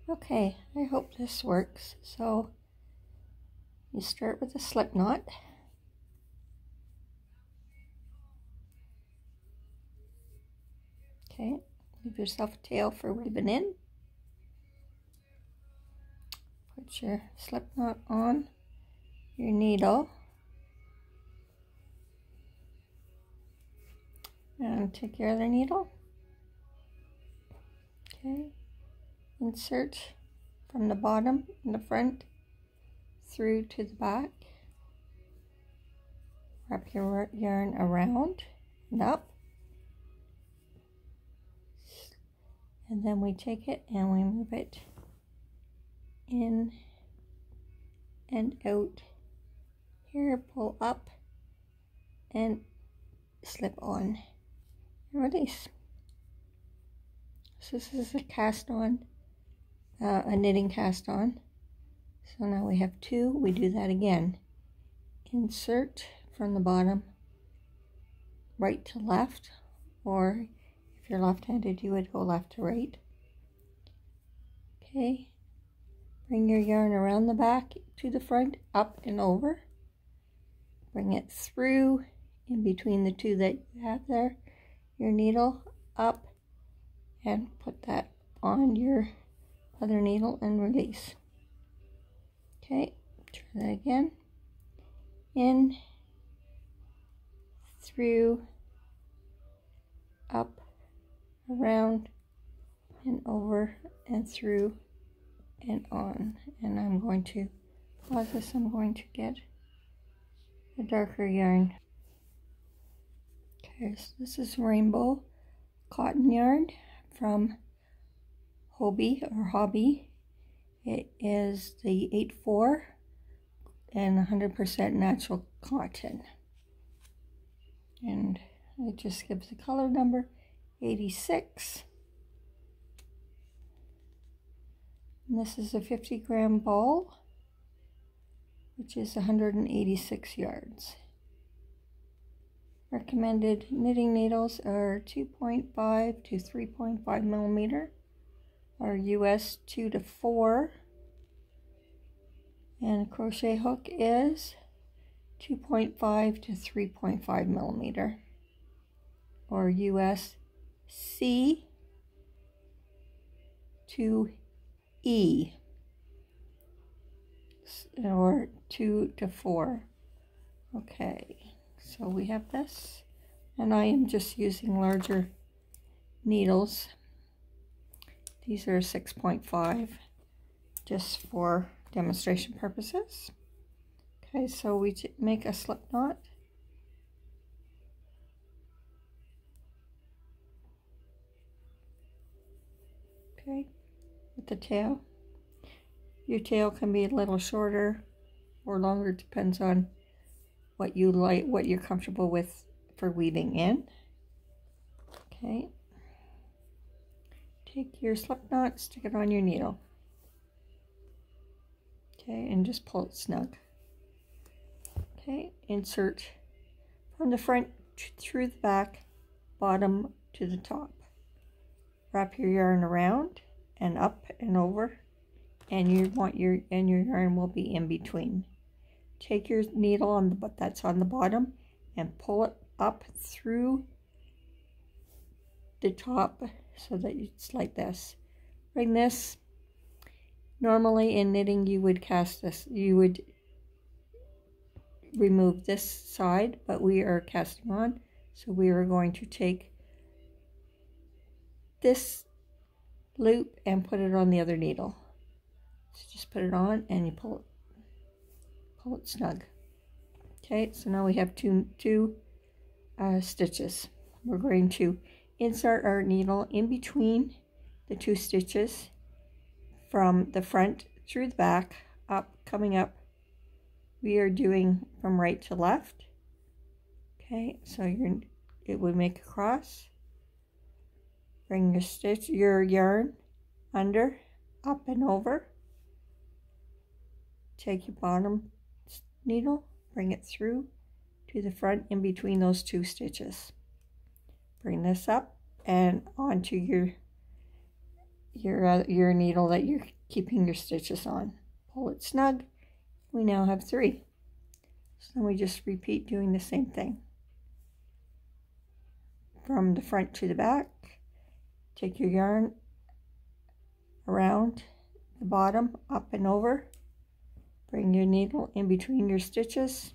Okay, I hope this works. So you start with a slip knot. Okay, leave yourself a tail for weaving in. Put your slip knot on your needle. And take your other needle. Okay, insert from the bottom in the front through to the back. Wrap your yarn around and up. And then we take it and we move it in and out. Here, pull up and slip on and release. So this is a cast on, a knitting cast on. So now we have two. We do that again. Insert from the bottom, right to left, or if you're left-handed, you would go left to right. Okay, bring your yarn around the back to the front, up and over. Bring it through in between the two that you have there, your needle, up, and put that on your other needle and release. Okay, try that again. In, through, up, around, and over, and through, and on. And I'm going to pause this. I'm going to get a darker yarn. Okay, so this is rainbow cotton yarn from Hobby. It is the 8/4 and 100% natural cotton. And it just gives the color number 86. And this is a 50-gram ball, which is 186 yards. Recommended knitting needles are 2.5 to 3.5 millimeter, or US 2 to 4. And a crochet hook is 2.5 to 3.5 millimeter, or US C to E, or 2 to 4. Okay, so we have this, and I am just using larger needles. These are 6.5, just for demonstration purposes. Okay, so we make a slip knot. Okay, with the tail. Your tail can be a little shorter or longer, depends on what you like, what you're comfortable with for weaving in. Okay, take your slip knot, stick it on your needle. Okay, and just pull it snug. Okay, insert from the front through the back, bottom to the top. Wrap your yarn around and up and over, and your yarn will be in between. Take your needle on that's on the bottom and pull it up through the top so that it's like this. Bring this. Normally in knitting you would cast this, you would remove this side, but we are casting on, so we are going to take this loop and put it on the other needle. So just put it on and you pull it snug. Okay, so now we have two stitches. We're going to insert our needle in between the two stitches from the front through the back, up, coming up. We are doing from right to left. Okay, so it would make a cross. Bring your yarn under, up and over. Take your bottom needle, bring it through to the front in between those two stitches. Bring this up and onto your needle that you're keeping your stitches on. Pull it snug. We now have 3. So then we just repeat doing the same thing. From the front to the back, take your yarn around the bottom, up and over. Bring your needle in between your stitches,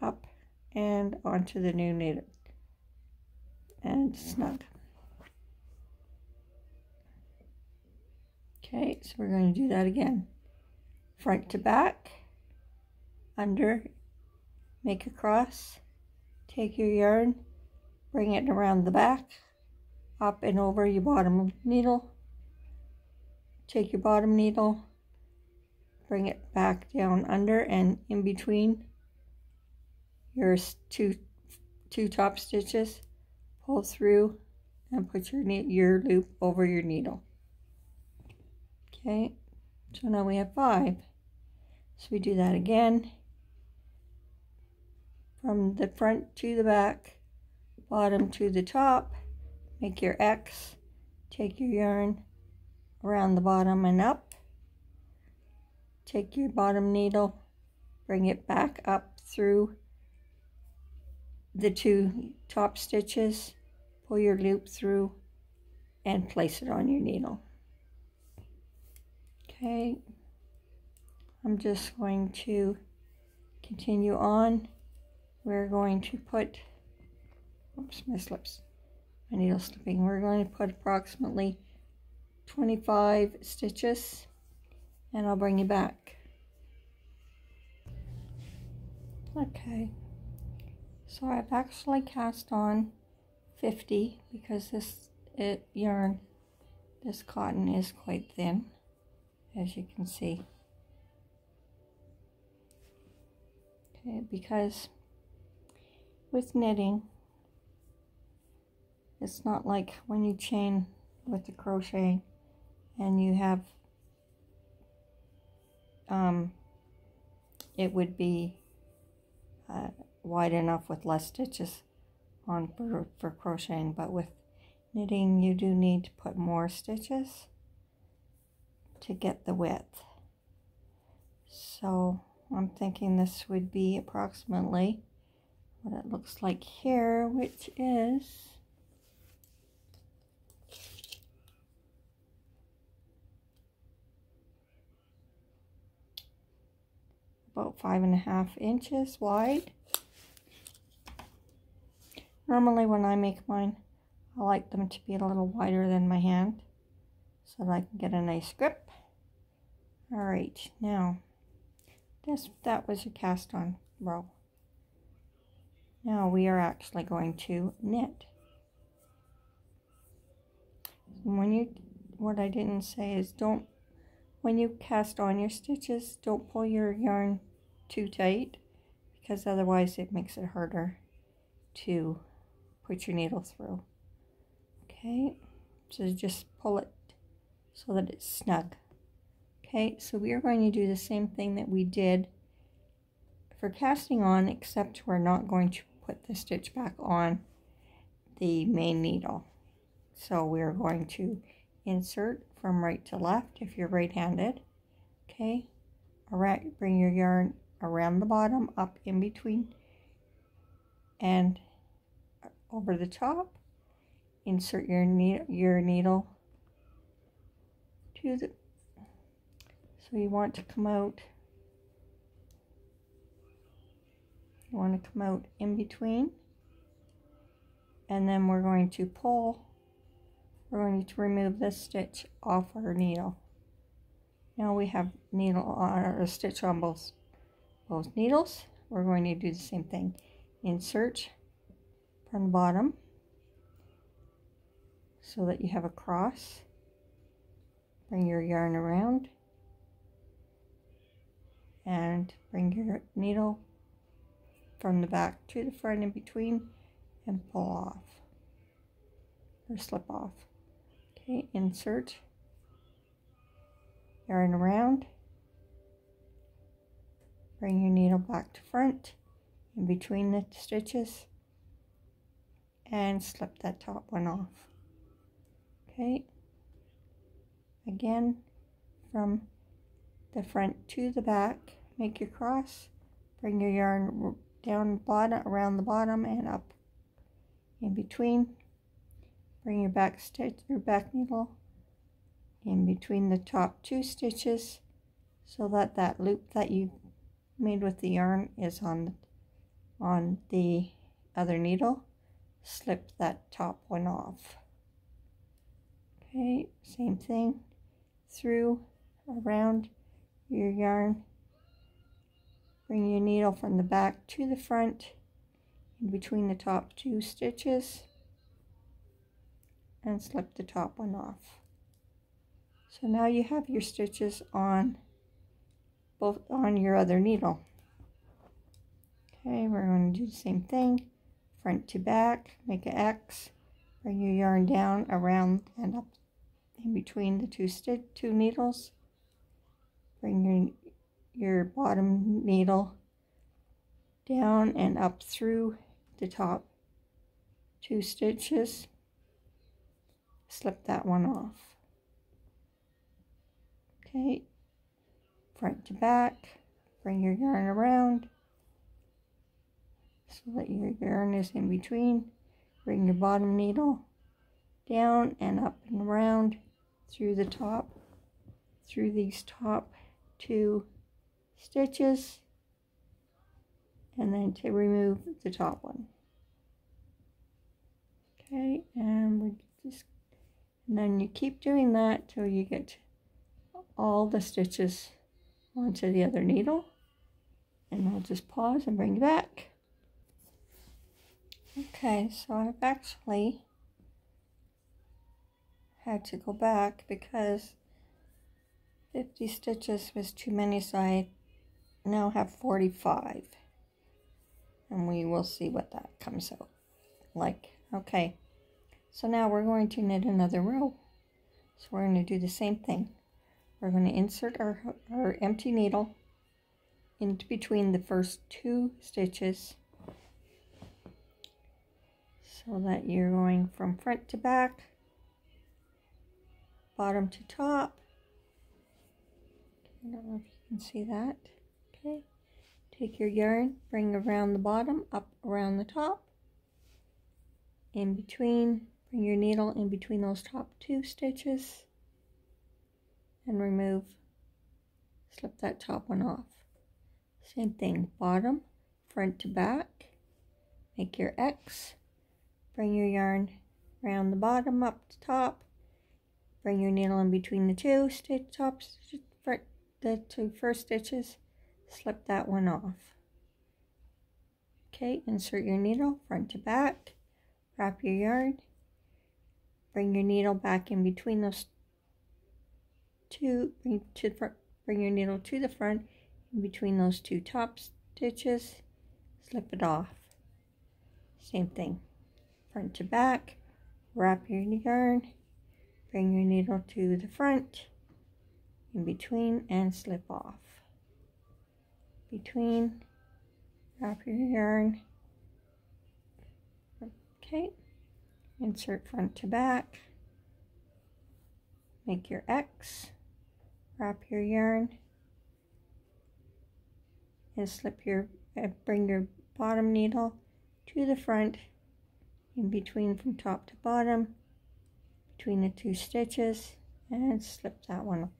up and onto the new needle, and snug. Okay, so we're going to do that again. Front to back, under, make a cross, take your yarn, bring it around the back, up and over your bottom needle, take your bottom needle, bring it back down under and in between your two top stitches, pull through and put your loop over your needle. Okay, so now we have 5. So we do that again. From the front to the back, bottom to the top, make your X, take your yarn around the bottom and up, take your bottom needle, bring it back up through the 2 top stitches, pull your loop through and place it on your needle. Okay, I'm just going to continue on. We're going to put, oops, my needle slipping. We're going to put approximately 25 stitches and I'll bring you back. Okay, so I've actually cast on 50 because this cotton is quite thin, as you can see. Okay, because with knitting, it's not like when you chain with the crochet and you have it would be wide enough with less stitches on for crocheting, but with knitting you do need to put more stitches to get the width. So I'm thinking this would be approximately what it looks like here, which is about 5.5 inches wide. Normally when I make mine, I like them to be a little wider than my hand so that I can get a nice grip. Alright, now that was your cast on row. Now we are actually going to knit. What I didn't say is when you cast on your stitches, don't pull your yarn too tight because otherwise it makes it harder to put your needle through. Okay, so just pull it so that it's snug. Okay, so we are going to do the same thing that we did for casting on, except we're not going to put the stitch back on the main needle. So we're going to insert from right to left if you're right-handed. Okay, bring your yarn around the bottom, up in between and over the top. Insert your needle to the, so you want to come out, in between, and then we're going to pull. We're going to remove this stitch off our needle. Now we have a stitch on both needles. We're going to do the same thing. Insert from the bottom so that you have a cross. Bring your yarn around and bring your needle from the back to the front in between and pull off or slip off. Okay, insert, yarn around, bring your needle back to front in between the stitches and slip that top one off. Okay, again from the front to the back. Make your cross, bring your yarn down bottom, around the bottom and up in between. Bring your back needle in between the top 2 stitches so that that loop that you made with the yarn is on the other needle. Slip that top one off. Okay, same thing through, around your yarn. Bring your needle from the back to the front in between the top 2 stitches and slip the top one off. So now you have your stitches on your other needle. Okay, we're going to do the same thing, front to back, make an X, bring your yarn down, around and up in between the two needles. Bring your bottom needle down and up through the top 2 stitches. Slip that one off. Okay, front to back, bring your yarn around so that your yarn is in between. Bring your bottom needle down and up and around through the top, through these top 2 stitches, and then to remove the top one. Okay, and then you keep doing that till you get all the stitches onto the other needle, and I'll just pause and bring you back. Okay, so I've actually had to go back because 50 stitches was too many, so I now have 45, and we will see what that comes out like. Okay, so now we're going to knit another row. So we're going to do the same thing. We're going to insert our empty needle into between the first 2 stitches so that you're going from front to back, bottom to top. I don't know if you can see that. Okay, take your yarn, bring around the bottom, up around the top, in between, bring your needle in between those top 2 stitches and remove, slip that top one off. Same thing, bottom, front to back, make your X, bring your yarn around the bottom, up to top, bring your needle in between the 2 the 2 first stitches, slip that one off. Okay, insert your needle front to back, wrap your yarn, bring your needle back in between those 2, bring your needle to the front in between those 2 top stitches, slip it off. Same thing, front to back, wrap your yarn, bring your needle to the front, in between and slip off. Between, wrap your yarn. Okay, insert front to back, make your X, wrap your yarn, and bring your bottom needle to the front, in between from top to bottom, between the 2 stitches, and slip that one off.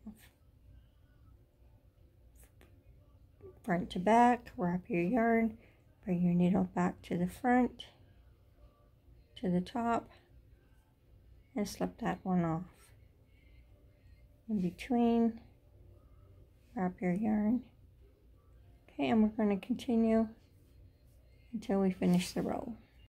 Front to back, wrap your yarn, bring your needle back to the front, to the top, and slip that one off. In between, wrap your yarn. Okay, and we're going to continue until we finish the row.